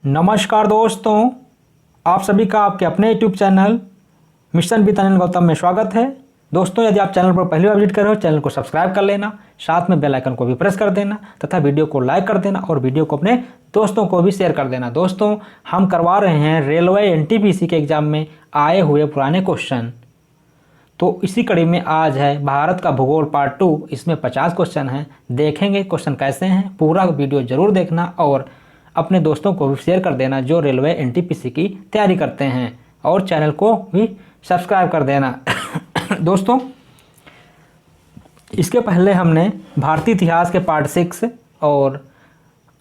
नमस्कार दोस्तों, आप सभी का आपके अपने YouTube channel mission with Anil Gautam में स्वागत है। दोस्तों, यदि आप चैनल पर पहली बार विजिट कर रहे हो, चैनल को सब्सक्राइब कर लेना, साथ में बेल आइकन को भी प्रेस कर देना तथा वीडियो को लाइक कर देना और वीडियो को अपने दोस्तों को भी शेयर कर देना। दोस्तों, हम करवा रहे हैं रेलवे एनटीपीसी के एग्जाम में आए हुए पुराने क्वेश्चन। तो इसी कड़ी में आज है भारत का भूगोल पार्ट 2। इसमें 50 क्वेश्चन हैं। देखेंगे क्वेश्चन कैसे हैं। पूरा वीडियो जरूर देखना और अपने दोस्तों को भी शेयर कर देना जो रेलवे एनटीपीसी की तैयारी करते हैं, और चैनल को भी सब्सक्राइब कर देना। दोस्तों, इसके पहले हमने भारतीय इतिहास के पार्ट 6 और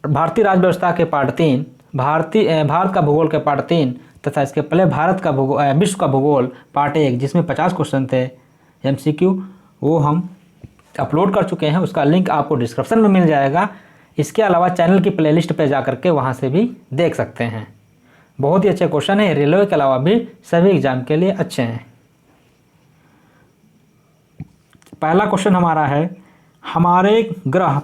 भारतीय राज्य व्यवस्था के पार्ट 3, भारत का भूगोल के पार्ट 3 तथा इसके पहले भारत का विश्व का भूगोल पार्ट 1 जिसमें 50 क्वेश्चन थे एमसीक्यू, वो हम अपलोड कर चुके हैं। उसका लिंक आपको डिस्क्रिप्शन में मिल जाएगा। इसके अलावा चैनल की प्लेलिस्ट पे जा करके वहाँ से भी देख सकते हैं। बहुत ही अच्छे क्वेश्चन है, रेलवे के अलावा भी सभी एग्जाम के लिए अच्छे हैं। पहला क्वेश्चन हमारा है, हमारे ग्रह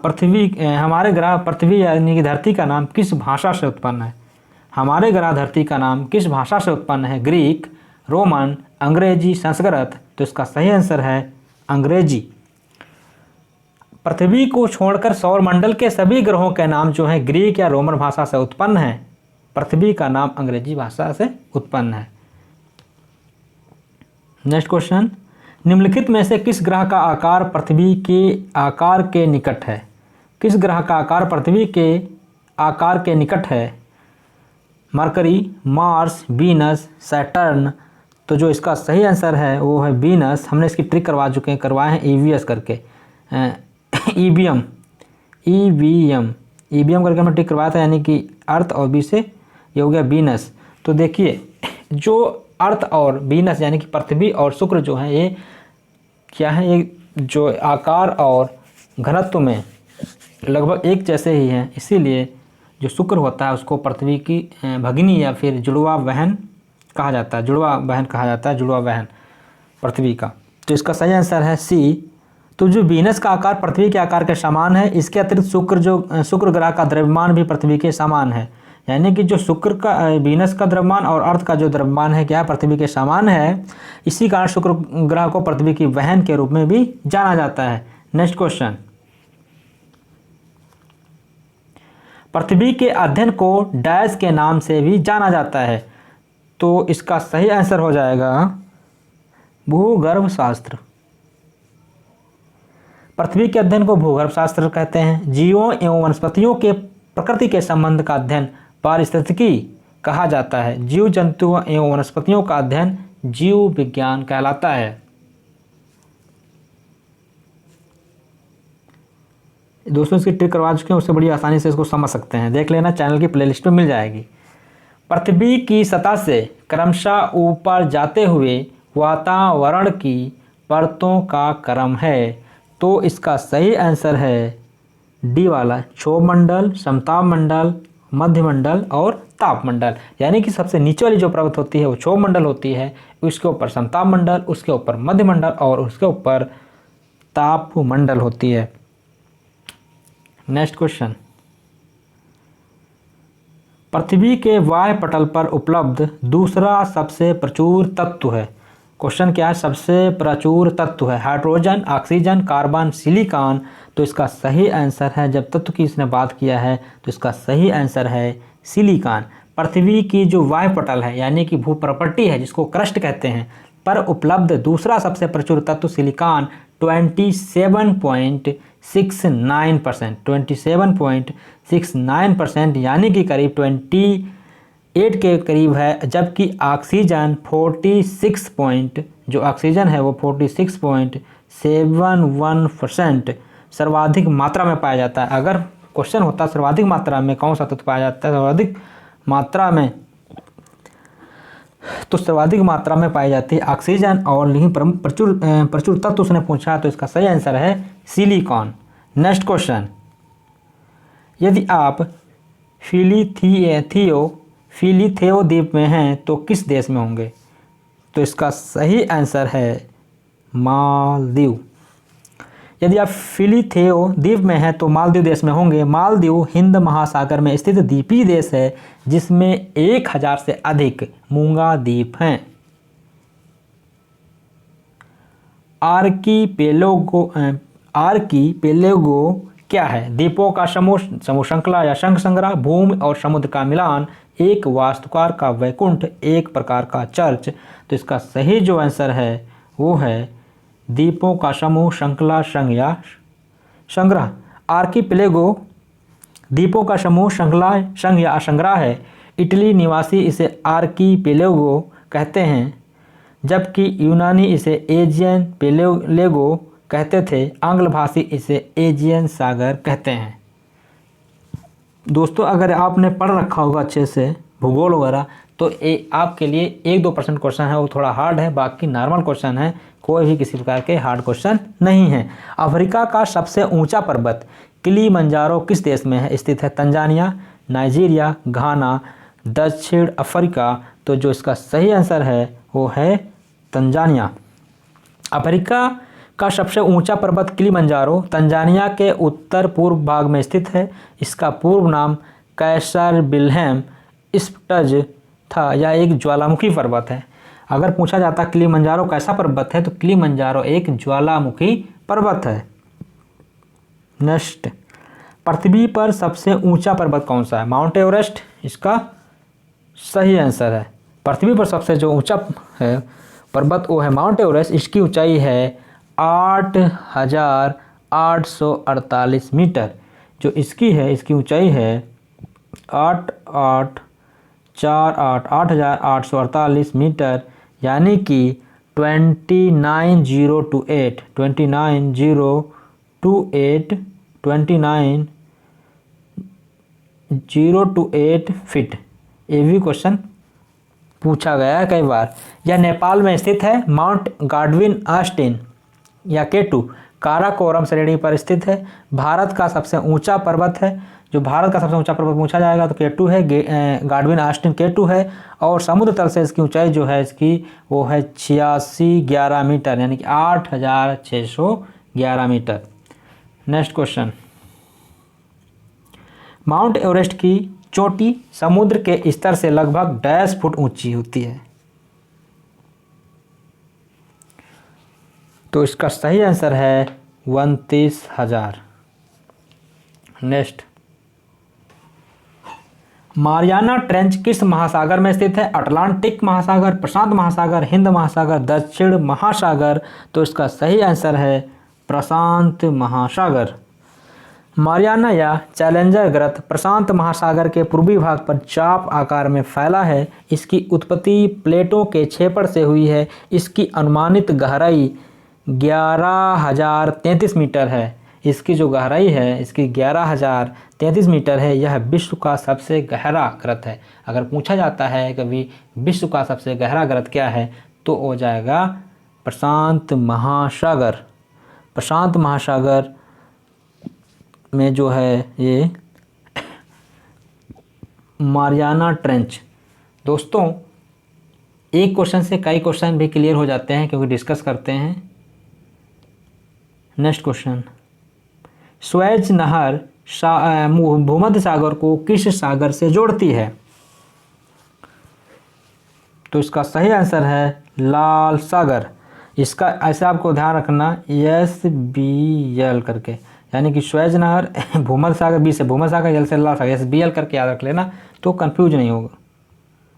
पृथ्वी यानी कि धरती का नाम किस भाषा से उत्पन्न है? हमारे ग्रह धरती का नाम किस भाषा से उत्पन्न है? ग्रीक, रोमन, अंग्रेजी, संस्कृत। तो इसका सही आंसर है अंग्रेजी। पृथ्वी को छोड़कर सौरमंडल के सभी ग्रहों के नाम जो हैं ग्रीक या रोमन भाषा से उत्पन्न है। पृथ्वी का नाम अंग्रेजी भाषा से उत्पन्न है। नेक्स्ट क्वेश्चन, निम्नलिखित में से किस ग्रह का आकार पृथ्वी के आकार के निकट है? किस ग्रह का आकार पृथ्वी के आकार के निकट है? Mercury, Mars, Venus, Saturn. तो जो इसका सही आंसर है वो है वीनस। हमने इसकी ट्रिक करवाए हैं ईवीएस करके, ईवीएम करके हमने ट्रिक करवाया था, यानी कि अर्थ और बी से ये हो गया वीनस। तो देखिए, जो अर्थ और वीनस यानी कि पृथ्वी और शुक्र जो है ये क्या है, ये जो आकार और घनत्व में लगभग एक जैसे ही हैं। इसीलिए जो शुक्र होता है उसको पृथ्वी की भगिनी या फिर जुड़वा बहन कहा जाता है। जुड़वा बहन पृथ्वी का। तो इसका सही आंसर है सी। तो जो वीनस का आकार पृथ्वी के आकार के समान है, इसके अतिरिक्त शुक्र ग्रह का द्रव्यमान भी पृथ्वी के समान है। यानी कि जो वीनस का द्रव्यमान और अर्थ का जो द्रव्यमान है क्या है, पृथ्वी के समान है। इसी कारण शुक्र ग्रह को पृथ्वी की बहन के रूप में भी जाना जाता है। नेक्स्ट क्वेश्चन, पृथ्वी के अध्ययन को डैश के नाम से भी जाना जाता है। तो इसका सही आंसर हो जाएगा भूगर्भ शास्त्र। पृथ्वी के अध्ययन को भूगर्भ शास्त्र कहते हैं। जीवों एवं वनस्पतियों के प्रकृति के संबंध का अध्ययन पारिस्थितिकी कहा जाता है। जीव जंतुओं एवं वनस्पतियों का अध्ययन जीव विज्ञान कहलाता है। दोस्तों, इसकी ट्रिक करवा चुके हैं, उससे बड़ी आसानी से इसको समझ सकते हैं। देख लेना, चैनल की प्लेलिस्ट में मिल जाएगी। पृथ्वी की सतह से क्रमशः ऊपर जाते हुए वातावरण की परतों का क्रम है। तो इसका सही आंसर है डी वाला, क्षोभमंडल, समतापमंडल, मध्यमंडल और तापमंडल। यानी कि सबसे नीचे वाली जो परत होती है वो क्षोभमंडल होती है, उसके ऊपर समतापमंडल, उसके ऊपर मध्यमंडल और उसके ऊपर तापमंडल होती है। नेक्स्ट क्वेश्चन, पृथ्वी के वायु पटल पर उपलब्ध दूसरा सबसे प्रचुर तत्व है। क्वेश्चन क्या है, सबसे प्रचुर तत्व है? Hydrogen, oxygen, carbon, silicon. तो इसका सही आंसर है, जब तत्व की इसने बात किया है तो इसका सही आंसर है सिलिकॉन। पृथ्वी की जो वायु पटल है यानी कि भूप्रपट्टी है, जिसको क्रस्ट कहते हैं, पर उपलब्ध दूसरा सबसे प्रचुर तत्व सिलिकॉन 27.69%, 27.69% यानी कि करीब 28 के करीब है। जबकि ऑक्सीजन 46 जो ऑक्सीजन है वो 46.71% सर्वाधिक मात्रा में पाया जाता है। अगर क्वेश्चन होता सर्वाधिक मात्रा में कौन सा तत्व पाया जाता है सर्वाधिक मात्रा में, तो सर्वाधिक मात्रा में पाई जाती है ऑक्सीजन, और नहीं प्रचुर तत्व उसने पूछा, तो इसका सही आंसर है सिलिकॉन। नेक्स्ट क्वेश्चन, यदि आप फिलीथेओ द्वीप में हैं तो किस देश में होंगे? तो इसका सही आंसर है मालदीव। यदि आप फिलिथेओ द्वीप में हैं तो मालदीव देश में होंगे। मालदीव हिंद महासागर में स्थित द्वीपीय देश है जिसमें 1000 से अधिक मूंगा द्वीप हैं। आर्कीपेलागो क्या है? द्वीपों का समूह, समूह श्रृंखला या संघ संग्रह, भूमि और समुद्र का मिलान, एक वास्तुकार का वैकुंठ, एक प्रकार का चर्च। तो इसका सही जो आंसर है वो है द्वीपों का समूह, श्रृंखला, संघ या संग्रह। आर्कीपेलागो द्वीपों का समूह, श्रृंखला, संघ या संग्रह है। इटली निवासी इसे आर्कीपेलागो कहते हैं, जबकि यूनानी इसे एजियन पेलागो कहते थे। आंग्ल भाषी इसे एजियन सागर कहते हैं। दोस्तों, अगर आपने पढ़ रखा होगा अच्छे से भूगोल वगैरह तो आपके लिए 1-2% क्वेश्चन है वो थोड़ा हार्ड है, बाकी नॉर्मल क्वेश्चन है, कोई भी किसी प्रकार के हार्ड क्वेश्चन नहीं है। अफ्रीका का सबसे ऊंचा पर्वत किलिमंजारो किस देश में है स्थित है? तंजानिया, नाइजीरिया, घाना, दक्षिण अफ्रीका। तो जो इसका सही आंसर है वो है तंजानिया। अफ्रीका का सबसे ऊंचा पर्वत किलिमंजारो तंजानिया के उत्तर पूर्व भाग में स्थित है। इसका पूर्व नाम कैसर विल्हेम स्पिट्ज था। यह एक ज्वालामुखी पर्वत है। अगर पूछा जाता किलिमंजारो कैसा पर्वत है तो किलिमंजारो एक ज्वालामुखी पर्वत है। नेक्स्ट, पृथ्वी पर सबसे ऊंचा पर्वत कौन सा है? माउंट एवरेस्ट इसका सही आंसर है। पृथ्वी पर सबसे जो ऊंचा है पर्वत वो है माउंट एवरेस्ट। इसकी ऊंचाई है 8848 मीटर। जो इसकी है, इसकी ऊंचाई है 8848 मीटर, यानी कि 29028 फीट। ये भी क्वेश्चन पूछा गया है कई बार। यह नेपाल में स्थित है। माउंट गाडविन ऑस्टिन या केटू काराकोरम श्रेणी पर स्थित है। भारत का सबसे ऊंचा पर्वत है। जो भारत का सबसे ऊंचा पर्वत पूछा जाएगा तो केटू है, गाडविन ऑस्टिन केटू है। और समुद्र तल से इसकी ऊंचाई जो है इसकी वो है 8611 मीटर, यानी कि 8611 metre. Next question, Mount Everest की चोटी समुद्र के स्तर से लगभग 10 फुट ऊंची होती है। तो इसका सही आंसर है 29,000। नेक्स्ट, मारियाना ट्रेंच किस महासागर में स्थित है? अटलांटिक महासागर, प्रशांत महासागर, हिंद महासागर, दक्षिण महासागर। तो इसका सही आंसर है प्रशांत महासागर। मारियाना या चैलेंजर ग्रत प्रशांत महासागर के पूर्वी भाग पर चाप आकार में फैला है। इसकी उत्पत्ति प्लेटों के छेपड़ से हुई है। इसकी अनुमानित गहराई 11,033 मीटर है। इसकी जो गहराई है इसकी 11,033 मीटर है। यह विश्व का सबसे गहरा ग्रत है। अगर पूछा जाता है कभी विश्व का सबसे गहरा ग्रत क्या है तो हो जाएगा प्रशांत महासागर। प्रशांत महासागर में जो है ये मारियाना ट्रेंच। दोस्तों, एक क्वेश्चन से कई क्वेश्चन भी क्लियर हो जाते हैं क्योंकि डिस्कस करते हैं। नेक्स्ट क्वेश्चन, स्वेज नहर भूमध्य सागर को किस सागर से जोड़ती है? तो इसका सही आंसर है लाल सागर। इसका ऐसे आपको ध्यान रखना SBL करके, यानी कि स्वेज नहर भूमध्य सागर, बी से भूमध्य सागर, एल से लाल सागर, SBL करके याद रख लेना तो कंफ्यूज नहीं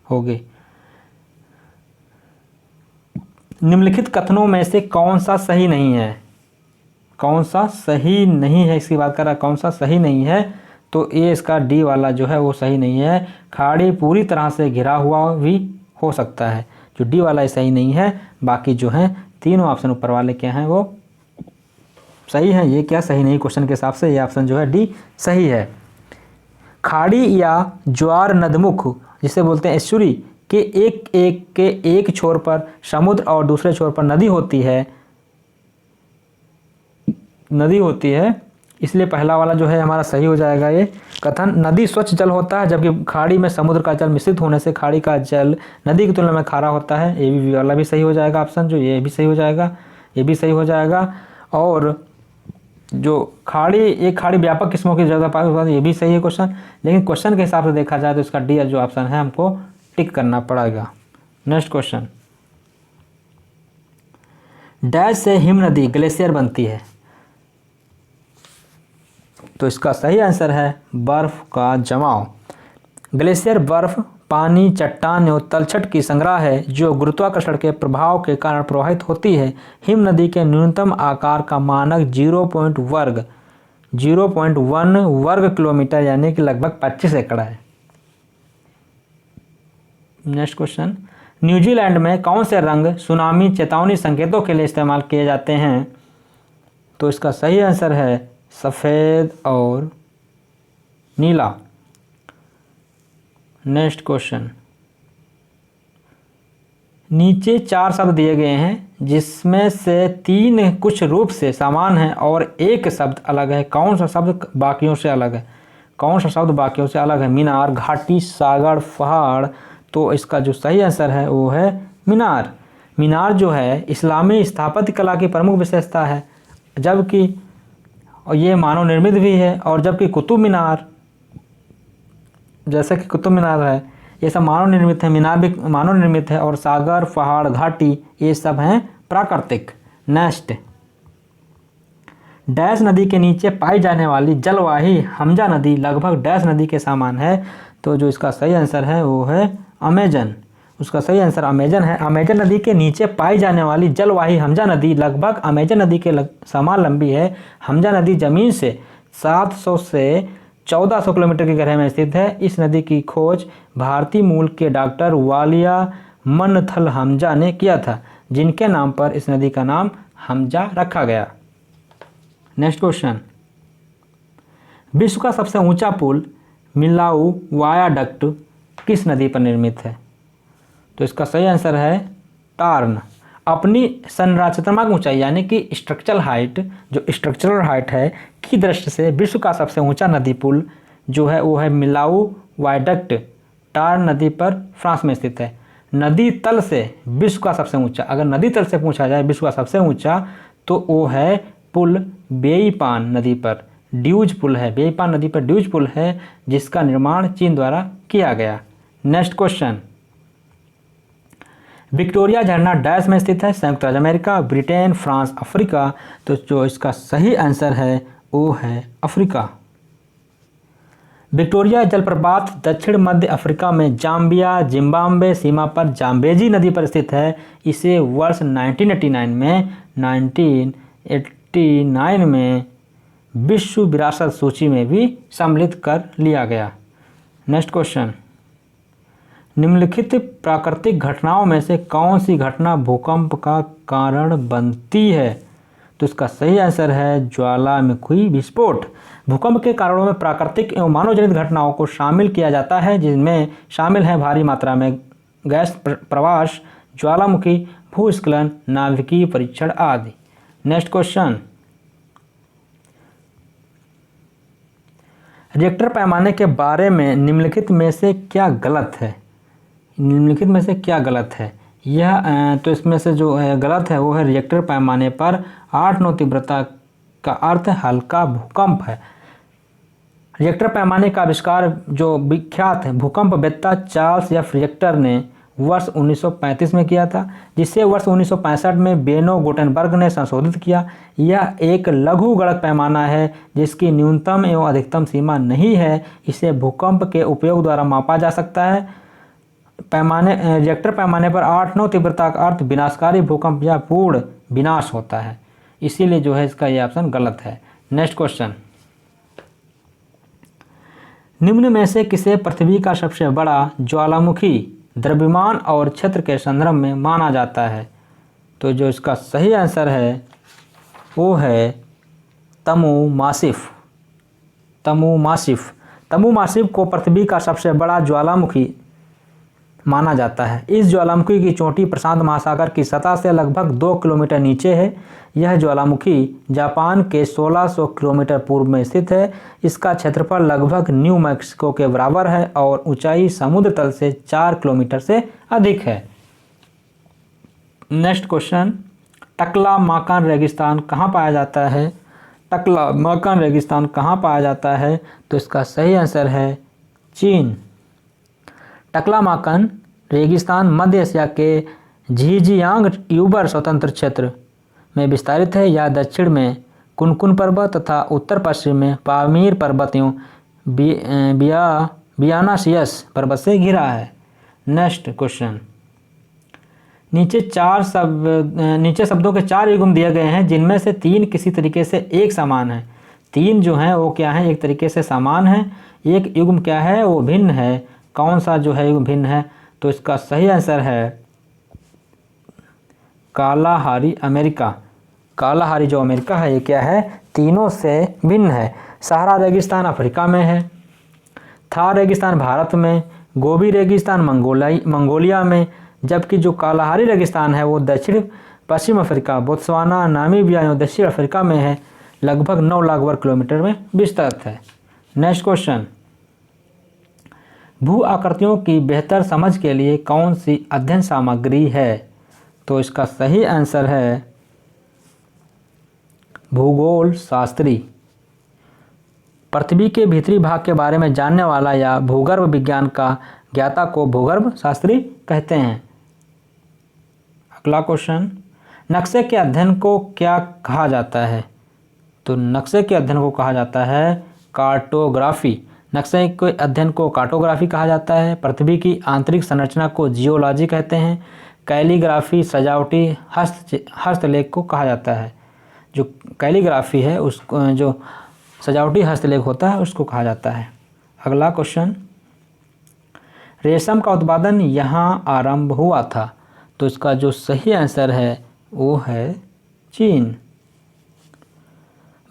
होगी। निम्नलिखित कथनों में से कौन सा सही नहीं है? कौन सा सही नहीं है इसकी बात कर रहा है, कौन सा सही नहीं है? तो ये इसका डी वाला जो है वो सही नहीं है। खाड़ी पूरी तरह से घिरा हुआ भी हो सकता है, जो डी वाला सही नहीं है। बाकी जो है तीनों ऑप्शन ऊपर वाले क्या हैं वो सही है। ये क्या सही नहीं क्वेश्चन के हिसाब से, ये ऑप्शन जो है डी सही है। खाड़ी या ज्वार नदमुख जिसे बोलते हैं एस्चुरी के एक छोर पर समुद्र और दूसरे छोर पर नदी होती है, इसलिए पहला वाला जो है हमारा सही हो जाएगा। ये कथन, नदी स्वच्छ जल होता है जबकि खाड़ी में समुद्र का जल मिश्रित होने से खाड़ी का जल नदी की तुलना में खारा होता है। ये भी वाला भी सही हो जाएगा ऑप्शन, जो ये भी सही हो जाएगा, ये भी सही हो जाएगा। और जो खाड़ी, एक खाड़ी व्यापक किस्मों की जगह पाई हुई, ये भी सही है क्वेश्चन, लेकिन क्वेश्चन के हिसाब से देखा जाए तो इसका डी जो ऑप्शन है हमको टिक करना पड़ेगा। नेक्स्ट क्वेश्चन, डैश से हिम नदी ग्लेशियर बनती है, तो इसका सही आंसर है बर्फ का जमाव। ग्लेशियर बर्फ, पानी, चट्टान और तलछट की संग्रह है जो गुरुत्वाकर्षण के प्रभाव के कारण प्रवाहित होती है। हिम नदी के न्यूनतम आकार का मानक 0.1 वर्ग किलोमीटर यानी कि लगभग 25 एकड़ है। नेक्स्ट क्वेश्चन, न्यूजीलैंड में कौन से रंग सुनामी चेतावनी संकेतों के लिए इस्तेमाल किए जाते हैं, तो इसका सही आंसर है सफ़ेद और नीला। नेक्स्ट क्वेश्चन, नीचे 4 शब्द दिए गए हैं जिसमें से 3 कुछ रूप से समान है और एक शब्द अलग है, कौन सा शब्द बाकियों से अलग है? कौन सा शब्द बाकियों से अलग है? मीनार, घाटी, सागर, पहाड़। तो इसका जो सही आंसर है वो है मीनार। मीनार जो है इस्लामी स्थापत्य कला की प्रमुख विशेषता है, जबकि ये मानव निर्मित भी है, और जबकि कुतुब मीनार, जैसे कि कुतुब मीनार है, ये सब मानव निर्मित है, मीनार भी मानव निर्मित है, और सागर, पहाड़, घाटी ये सब हैं प्राकृतिक। नेक्स्ट, डैश नदी के नीचे पाई जाने वाली जलवाही हमजा नदी लगभग डैश नदी के समान है, तो जो इसका सही आंसर है वो है अमेजन। उसका सही आंसर अमेजन है। अमेजन नदी के नीचे पाई जाने वाली जलवाही हमजा नदी लगभग अमेजन नदी के समान लंबी है। हमजा नदी जमीन से 700 से 1400 किलोमीटर की गहराई में स्थित है। इस नदी की खोज भारतीय मूल के डॉक्टर वालिया मनथल हमजा ने किया था, जिनके नाम पर इस नदी का नाम हमजा रखा गया। नेक्स्ट क्वेश्चन, विश्व का सबसे ऊंचा पुल मिलाऊ वायाडक्ट किस नदी पर निर्मित है, तो इसका सही आंसर है टार्न। अपनी संरचनात्मक ऊंचाई यानी कि स्ट्रक्चरल हाइट, जो स्ट्रक्चरल हाइट है की दृष्टि से विश्व का सबसे ऊंचा नदी पुल जो है वो है मिलाऊ वायडक्ट, टार्न नदी पर फ्रांस में स्थित है। नदी तल से विश्व का सबसे ऊंचा, अगर नदी तल से पूछा जाए विश्व का सबसे ऊंचा, तो वो है पुल बेईपान नदी पर, ड्यूज पुल है, बेईपान नदी पर ड्यूज पुल है, जिसका निर्माण चीन द्वारा किया गया। नेक्स्ट क्वेश्चन, विक्टोरिया झरना डैश में स्थित है, संयुक्त राज्य अमेरिका, ब्रिटेन, फ्रांस, अफ्रीका, तो जो इसका सही आंसर है वो है अफ्रीका। विक्टोरिया जलप्रपात दक्षिण मध्य अफ्रीका में जाम्बिया जिम्बाब्वे सीमा पर जाम्बेजी नदी पर स्थित है। इसे वर्ष 1989 में विश्व विरासत सूची में भी सम्मिलित कर लिया गया। नेक्स्ट क्वेश्चन, निम्नलिखित प्राकृतिक घटनाओं में से कौन सी घटना भूकंप का कारण बनती है, तो इसका सही आंसर है ज्वालामुखी विस्फोट। भूकंप के कारणों में प्राकृतिक एवं मानवजनित घटनाओं को शामिल किया जाता है, जिनमें शामिल है भारी मात्रा में गैस प्रवास, ज्वालामुखी, भूस्खलन, नाभिकीय परीक्षण आदि। नेक्स्ट क्वेश्चन, रिएक्टर पैमाने के बारे में निम्नलिखित में से क्या गलत है? निम्नलिखित में से क्या गलत है? यह तो इसमें से जो गलत है वो है रिएक्टर पैमाने पर 8-9 तीव्रता का अर्थ हल्का भूकंप है। रिएक्टर पैमाने का आविष्कार जो विख्यात है भूकंप वेत्ता चार्ल्स एफ रिएक्टर ने वर्ष 1935 में किया था, जिसे वर्ष 1965 में बेनो गुटेनबर्ग ने संशोधित किया। यह एक लघु गणक पैमाना है जिसकी न्यूनतम एवं अधिकतम सीमा नहीं है। इसे भूकंप के उपयोग द्वारा मापा जा सकता है। रिएक्टर पैमाने पर 8-9 तीव्रता का अर्थ विनाशकारी भूकंप या पूर्ण विनाश होता है, इसीलिए जो है इसका यह ऑप्शन गलत है। नेक्स्ट क्वेश्चन, निम्न में से किसे पृथ्वी का सबसे बड़ा ज्वालामुखी द्रव्यमान और क्षेत्र के संदर्भ में माना जाता है, तो जो इसका सही आंसर है वो है तमु मासिफ। तमु मासिफ को पृथ्वी का सबसे बड़ा ज्वालामुखी माना जाता है। इस ज्वालामुखी की चोटी प्रशांत महासागर की सतह से लगभग 2 किलोमीटर नीचे है। यह ज्वालामुखी जापान के 1600 किलोमीटर पूर्व में स्थित है। इसका क्षेत्रफल लगभग न्यू मैक्सिको के बराबर है और ऊंचाई समुद्र तल से 4 किलोमीटर से अधिक है। नेक्स्ट क्वेश्चन, टकला माकान रेगिस्तान कहाँ पाया जाता है, टकला-मकान रेगिस्तान कहाँ पाया जाता है? तो इसका सही आंसर है चीन। टकला-मकान रेगिस्तान मध्य एशिया के झीजियांग यूबर स्वतंत्र क्षेत्र में विस्तारित है। यह दक्षिण में कुनकुन पर्वत तथा उत्तर पश्चिम में पामीर पर्वत एवं बियानासियस पर्वत से घिरा है। नेक्स्ट क्वेश्चन, नीचे शब्दों के 4 युग्म दिए गए हैं जिनमें से 3 किसी तरीके से एक समान है। 3 जो हैं वो क्या है, एक तरीके से समान है, एक युग्म क्या है वो भिन्न है। कौन सा जो है युग्म भिन्न है? तो इसका सही आंसर है कालाहारी अमेरिका। कालाहारी जो अमेरिका है ये क्या है, तीनों से भिन्न है। सहारा रेगिस्तान अफ्रीका में है, थार रेगिस्तान भारत में, गोबी रेगिस्तान मंगोलिया में, जबकि जो कालाहारी रेगिस्तान है वो दक्षिण पश्चिम अफ्रीका, बोत्सवाना, नामीबिया एवं दक्षिण अफ्रीका में है। लगभग 9 लाख वर्ग किलोमीटर में विस्तृत है। नेक्स्ट क्वेश्चन, भू आकृतियों की बेहतर समझ के लिए कौन सी अध्ययन सामग्री है? तो इसका सही आंसर है भूगोल शास्त्री। पृथ्वी के भीतरी भाग के बारे में जानने वाला या भूगर्भ विज्ञान का ज्ञाता को भूगर्भ शास्त्री कहते हैं। अगला क्वेश्चन, नक्शे के अध्ययन को क्या कहा जाता है? तो नक्शे के अध्ययन को कहा जाता है कार्टोग्राफी। नक्शे के अध्ययन को कार्टोग्राफी कहा जाता है। पृथ्वी की आंतरिक संरचना को जियोलॉजी कहते हैं। कैलीग्राफी सजावटी हस्तलेख को कहा जाता है। जो कैलीग्राफी है उसको, जो सजावटी हस्तलेख होता है उसको कहा जाता है। अगला क्वेश्चन, रेशम का उत्पादन यहाँ आरंभ हुआ था। तो इसका जो सही आंसर है वो है चीन।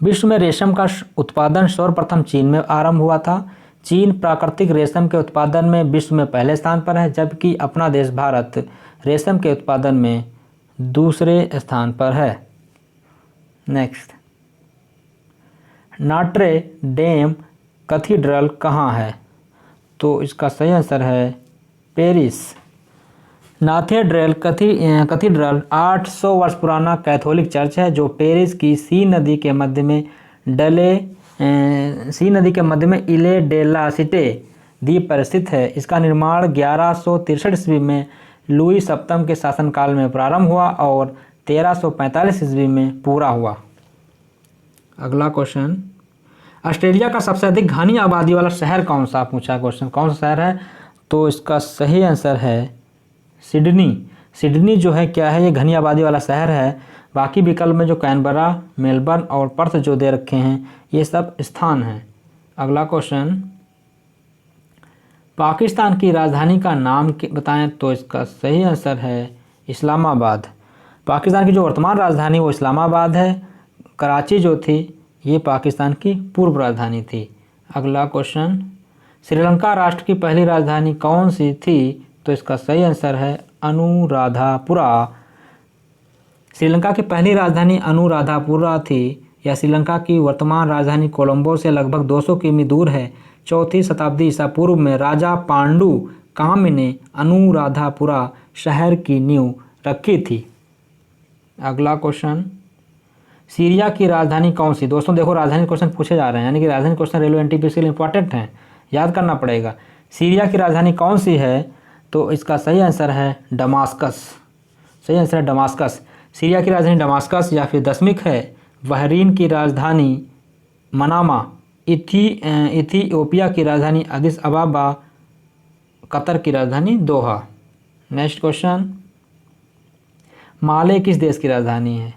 विश्व में रेशम का उत्पादन सर्वप्रथम चीन में आरंभ हुआ था। चीन प्राकृतिक रेशम के उत्पादन में विश्व में पहले स्थान पर है, जबकि अपना देश भारत रेशम के उत्पादन में दूसरे स्थान पर है। नेक्स्ट, नॉट्रे डेम कैथीड्रल कहाँ है? तो इसका सही आंसर है पेरिस। नाथेड्रेल कैथीड्रल 800 वर्ष पुराना कैथोलिक चर्च है जो पेरिस की सी नदी के मध्य में इले डेला सिटे द्वीप पर स्थित है। इसका निर्माण 1163 ईस्वी में लुई सप्तम के शासनकाल में प्रारंभ हुआ और 1345 ईस्वी में पूरा हुआ। अगला क्वेश्चन, ऑस्ट्रेलिया का सबसे अधिक घनी आबादी वाला शहर कौन सा? पूछा क्वेश्चन, कौन सा शहर है? तो इसका सही आंसर है सिडनी। सिडनी जो है क्या है, ये घनी आबादी वाला शहर है। बाकी विकल्प में जो कैनबरा, मेलबर्न और पर्थ जो दे रखे हैं ये सब स्थान हैं। अगला क्वेश्चन, पाकिस्तान की राजधानी का नाम बताएं। तो इसका सही आंसर है इस्लामाबाद। पाकिस्तान की जो वर्तमान राजधानी वो इस्लामाबाद है। कराची जो थी ये पाकिस्तान की पूर्व राजधानी थी। अगला क्वेश्चन, श्रीलंका राष्ट्र की पहली राजधानी कौन सी थी? तो इसका सही आंसर है अनुराधापुरा। श्रीलंका की पहली राजधानी अनुराधापुरा थी। यह श्रीलंका की वर्तमान राजधानी कोलंबो से लगभग 200 किमी दूर है। 4वीं शताब्दी ईसा पूर्व में राजा पांडु काम्य ने अनुराधापुरा शहर की नींव रखी थी। अगला क्वेश्चन, सीरिया की राजधानी कौन सी? दोस्तों देखो, राजधानी क्वेश्चन पूछे जा रहे हैं, यानी कि राजधानी क्वेश्चन रेलवे एनटीपीसी के लिए इंपॉर्टेंट हैं, याद करना पड़ेगा। सीरिया की राजधानी कौन सी है? तो इसका सही आंसर है दमास्कस। सही आंसर है दमास्कस। सीरिया की राजधानी दमास्कस या फिर दशमिक है। बहरीन की राजधानी मनामा। इथियोपिया की राजधानी अदिस अबाबा। कतर की राजधानी दोहा। नेक्स्ट क्वेश्चन, माले किस देश की राजधानी है?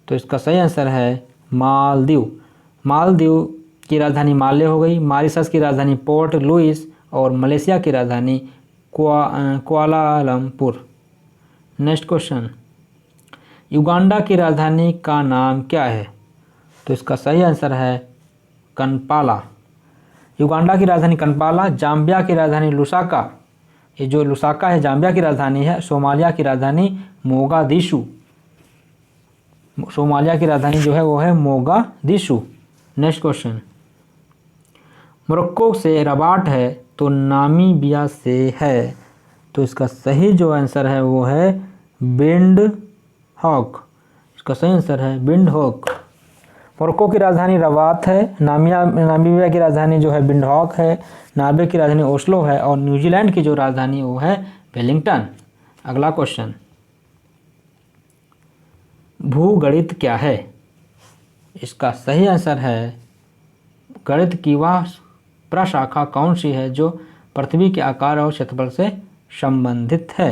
तो इसका सही आंसर है मालदीव। मालदीव की राजधानी माले हो गई। मॉरिशस की राजधानी पोर्ट लुइस और मलेशिया की राजधानी कुआलालंपुर। नेक्स्ट क्वेश्चन, युगांडा की राजधानी का नाम क्या है? तो इसका सही आंसर है कंपाला। युगांडा की राजधानी कंपाला। जाम्बिया की राजधानी लुसाका। ये जो लुसाका है जाम्बिया की राजधानी है। सोमालिया की राजधानी मोगादिशु। सोमालिया की राजधानी जो है वो है मोगादिशु। नेक्स्ट क्वेश्चन, मोरक्को से रबाट है तो नामीबिया से है। तो इसका सही जो आंसर है वो है बिंड हॉक। इसका सही आंसर है बिंड हॉक। मोरक्को की राजधानी रबात है। नामीबिया की राजधानी जो है विंडहॉक है। नॉर्वे की राजधानी ओस्लो है। और न्यूजीलैंड की जो राजधानी वो है वेलिंगटन। अगला क्वेश्चन, भूगणित क्या है? इसका सही आंसर है गणित की वह प्रशाखा कौन सी है जो पृथ्वी के आकार और क्षेत्रफल से संबंधित है।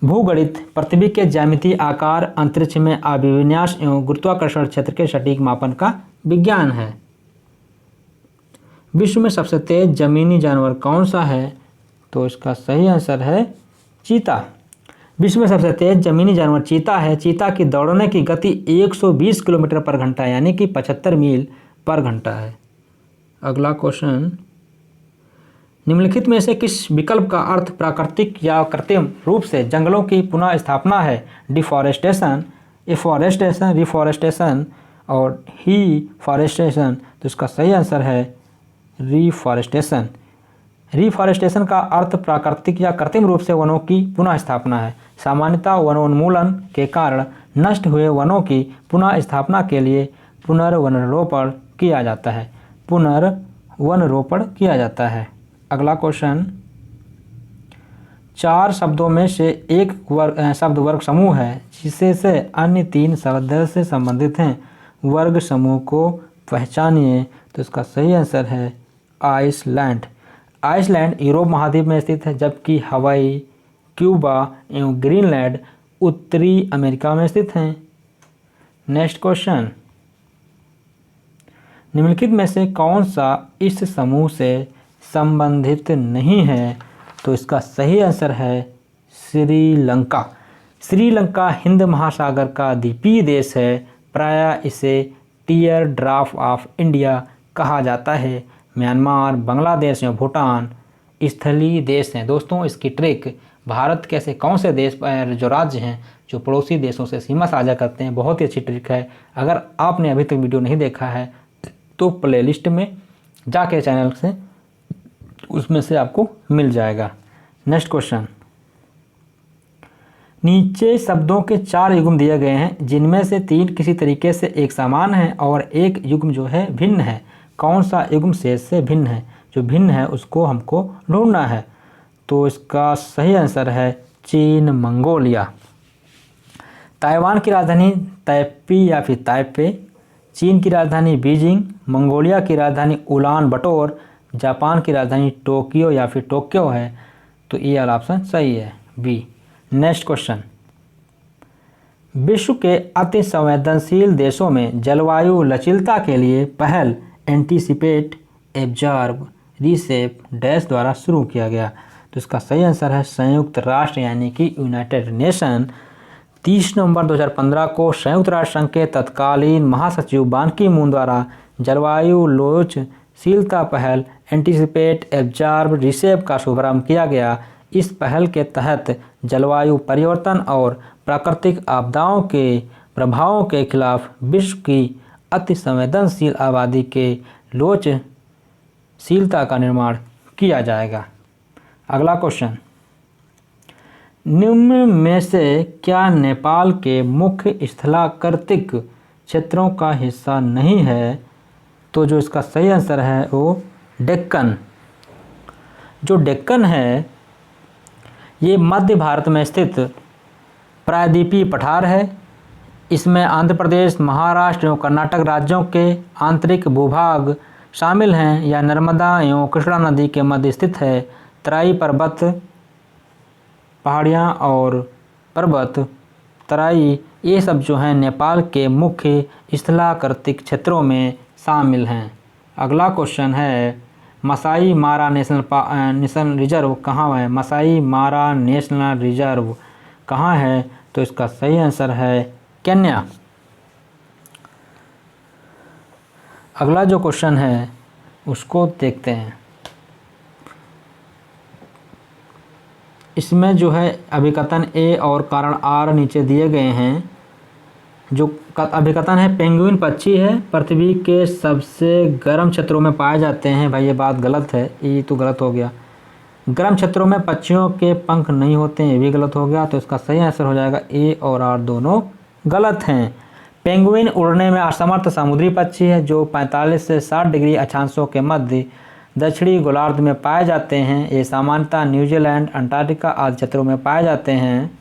भूगणित पृथ्वी के ज्यामितीय आकार, अंतरिक्ष में अभिविन्यास एवं गुरुत्वाकर्षण क्षेत्र के सटीक मापन का विज्ञान है। विश्व में सबसे तेज जमीनी जानवर कौन सा है? तो इसका सही आंसर है चीता। विश्व में सबसे तेज जमीनी जानवर चीता है। चीता की दौड़ने की गति 120 किलोमीटर पर घंटा यानी कि 75 मील पर घंटा है। अगला क्वेश्चन, निम्नलिखित में से किस विकल्प का अर्थ प्राकृतिक या कृत्रिम रूप से जंगलों की पुनः स्थापना है? डिफॉरेस्टेशन, एफॉरेस्टेशन, रिफॉरेस्टेशन और हीफॉरेस्टेशन। तो इसका सही आंसर है रिफॉरेस्टेशन। रिफॉरेस्टेशन का अर्थ प्राकृतिक या कृत्रिम रूप से वनों की पुनः स्थापना है। सामान्यतः वनोन्मूलन के कारण नष्ट हुए वनों की पुनः स्थापना के लिए पुनर्वनरोपण किया जाता है। पुनर्वनरोपण किया जाता है। अगला क्वेश्चन, 4 शब्दों में से एक शब्द वर्ग समूह है जिससे से अन्य 3 शब्द से संबंधित हैं। वर्ग समूह को पहचानिए। तो इसका सही आंसर है आइसलैंड। आइसलैंड यूरोप महाद्वीप में स्थित है, जबकि हवाई, क्यूबा एवं ग्रीनलैंड उत्तरी अमेरिका में स्थित हैं। नेक्स्ट क्वेश्चन, निम्नलिखित में से कौन सा इस समूह से संबंधित नहीं है? तो इसका सही आंसर है श्रीलंका। श्रीलंका हिंद महासागर का द्वीपीय देश है। प्रायः इसे टीयर ड्रॉप ऑफ इंडिया कहा जाता है। म्यांमार, बांग्लादेश और भूटान स्थलीय देश हैं। दोस्तों, इसकी ट्रिक भारत के ऐसे कौन से देश जो राज्य हैं जो पड़ोसी देशों से सीमा साझा करते हैं, बहुत ही अच्छी ट्रिक है। अगर आपने अभी तक वीडियो नहीं देखा है तो प्लेलिस्ट में जाके चैनल से उसमें से आपको मिल जाएगा। नेक्स्ट क्वेश्चन, नीचे शब्दों के 4 युग्म दिए गए हैं जिनमें से 3 किसी तरीके से एक समान है और एक युग्म जो है भिन्न है। कौन सा युग्म शेष से भिन्न है? जो भिन्न है उसको हमको ढूंढना है। तो इसका सही आंसर है चीन, मंगोलिया। ताइवान की राजधानी तैपी या फिर ताइपे, चीन की राजधानी बीजिंग, मंगोलिया की राजधानी उलान बटोर, जापान की राजधानी टोक्यो या फिर टोक्यो है। तो ये वाला ऑप्शन सही है बी। नेक्स्ट क्वेश्चन, विश्व के अति संवेदनशील देशों में जलवायु लचीलता के लिए पहल एंटीसिपेट, एब्जॉर्ब, रीसेप डैश द्वारा शुरू किया गया। तो इसका सही आंसर है संयुक्त राष्ट्र यानी कि यूनाइटेड नेशन। 30 नवंबर 2015 को संयुक्त राष्ट्र संघ के तत्कालीन महासचिव बान की मून द्वारा जलवायु लोचशीलता पहल एंटीसिपेट, एब्जॉर्ब, रीसेप का शुभारंभ किया गया। इस पहल के तहत जलवायु परिवर्तन और प्राकृतिक आपदाओं के प्रभावों के खिलाफ विश्व की अति संवेदनशील आबादी के लोचशीलता का निर्माण किया जाएगा। अगला क्वेश्चन, निम्न में से क्या नेपाल के मुख्य स्थलाकृतिक क्षेत्रों का हिस्सा नहीं है? तो जो इसका सही आंसर है वो डेक्कन। जो डेक्कन है ये मध्य भारत में स्थित प्रायद्वीपीय पठार है। इसमें आंध्र प्रदेश, महाराष्ट्र एवं कर्नाटक राज्यों के आंतरिक भूभाग शामिल हैं। यह नर्मदा एवं कृष्णा नदी के मध्य स्थित है। तराई पर्वत, पहाड़ियाँ और पर्वत तराई ये सब जो हैं नेपाल के मुख्य स्थलाकृतिक क्षेत्रों में शामिल हैं। अगला क्वेश्चन है, मसाई मारा नेशनल रिजर्व कहाँ है? मसाई मारा नेशनल रिजर्व कहाँ है? तो इसका सही आंसर है केन्या। अगला जो क्वेश्चन है उसको देखते हैं। इसमें जो है अभिकथन ए और कारण आर नीचे दिए गए हैं। जो अभिकथन है, पेंगुइन पक्षी है, पृथ्वी के सबसे गर्म क्षेत्रों में पाए जाते हैं। भाई ये बात गलत है, ये तो गलत हो गया। गर्म क्षेत्रों में पक्षियों के पंख नहीं होते हैं, ये भी गलत हो गया। तो इसका सही आंसर हो जाएगा ए और आर दोनों गलत हैं। पेंगुइन उड़ने में असमर्थ समुद्री पक्षी है जो 45 से 60 डिग्री अक्षांशों के मध्य दक्षिणी गोलार्ध में पाए जाते हैं। ये सामान्यतः न्यूजीलैंड, अंटार्कटिका आदि क्षेत्रों में पाए जाते हैं।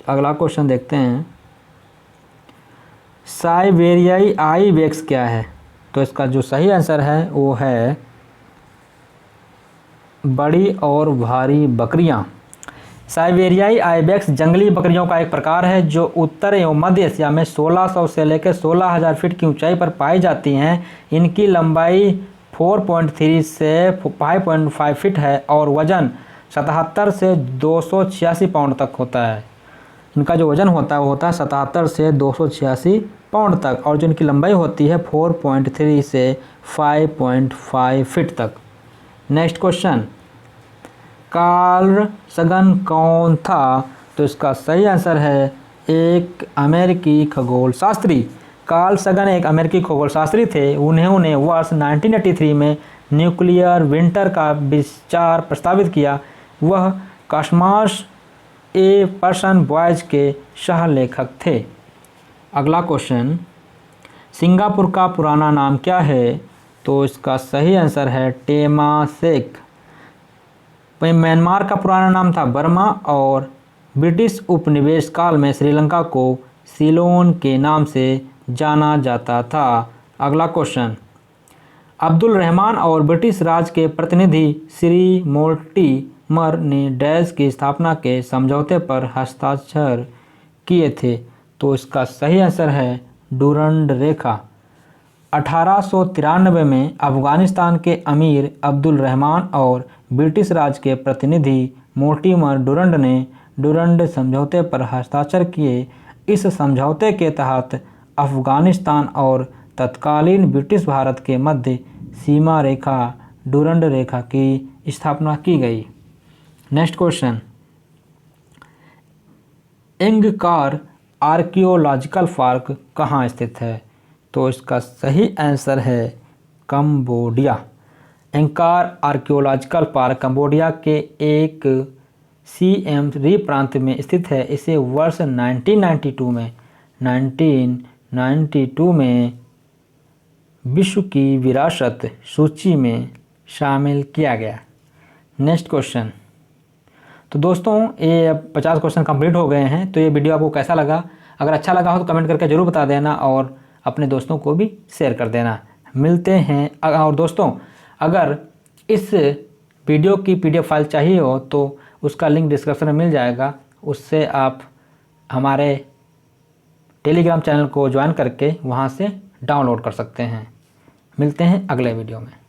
अगला क्वेश्चन देखते हैं, साइबेरियाई आइबेक्स क्या है? तो इसका जो सही आंसर है वो है बड़ी और भारी बकरियां। साइबेरियाई आइबेक्स जंगली बकरियों का एक प्रकार है जो उत्तर एवं मध्य एशिया में 1600 से लेकर 16,000 फीट की ऊंचाई पर पाई जाती हैं। इनकी लंबाई 4.3 से 5.5 फीट है और वजन 77 से 286 पाउंड तक होता है। इनका जो वजन होता है वो होता है 77 से 286 पाउंड तक, और जो इनकी लंबाई होती है 4.3 से 5.5 फीट तक। नेक्स्ट क्वेश्चन, कार्ल सगन कौन था? तो इसका सही आंसर है एक अमेरिकी खगोल शास्त्री। कार्ल सगन एक अमेरिकी खगोल शास्त्री थे। उन्होंने वर्ष 1983 में न्यूक्लियर विंटर का विचार प्रस्तावित किया। वह कॉस्मॉस ए पर्सन वॉयज के सह लेखक थे। अगला क्वेश्चन, सिंगापुर का पुराना नाम क्या है? तो इसका सही आंसर है टेमासेक। म्यांमार का पुराना नाम था बर्मा और ब्रिटिश उपनिवेश काल में श्रीलंका को सिलोन के नाम से जाना जाता था। अगला क्वेश्चन, अब्दुल रहमान और ब्रिटिश राज के प्रतिनिधि श्री मोर्टिमर ने डैश की स्थापना के समझौते पर हस्ताक्षर किए थे। तो इसका सही आंसर है डुरंड रेखा। 1893 में अफ़गानिस्तान के अमीर अब्दुल रहमान और ब्रिटिश राज के प्रतिनिधि मोर्टिमर डुरंड ने डुरंड समझौते पर हस्ताक्षर किए। इस समझौते के तहत अफ़गानिस्तान और तत्कालीन ब्रिटिश भारत के मध्य सीमा रेखा डुरंड रेखा की स्थापना की गई। नेक्स्ट क्वेश्चन, एंगकार आर्कियोलॉजिकल पार्क कहाँ स्थित है? तो इसका सही आंसर है कंबोडिया। एंकार आर्कियोलॉजिकल पार्क कंबोडिया के एक सीएम रीप प्रांत में स्थित है। इसे वर्ष 1992 में विश्व की विरासत सूची में शामिल किया गया। नेक्स्ट क्वेश्चन, तो दोस्तों ये अब 50 क्वेश्चन कंप्लीट हो गए हैं। तो ये वीडियो आपको कैसा लगा? अगर अच्छा लगा हो तो कमेंट करके ज़रूर बता देना और अपने दोस्तों को भी शेयर कर देना। मिलते हैं। और दोस्तों अगर इस वीडियो की पीडीएफ फाइल चाहिए हो तो उसका लिंक डिस्क्रिप्शन में मिल जाएगा। उससे आप हमारे टेलीग्राम चैनल को ज्वाइन करके वहाँ से डाउनलोड कर सकते हैं। मिलते हैं अगले वीडियो में।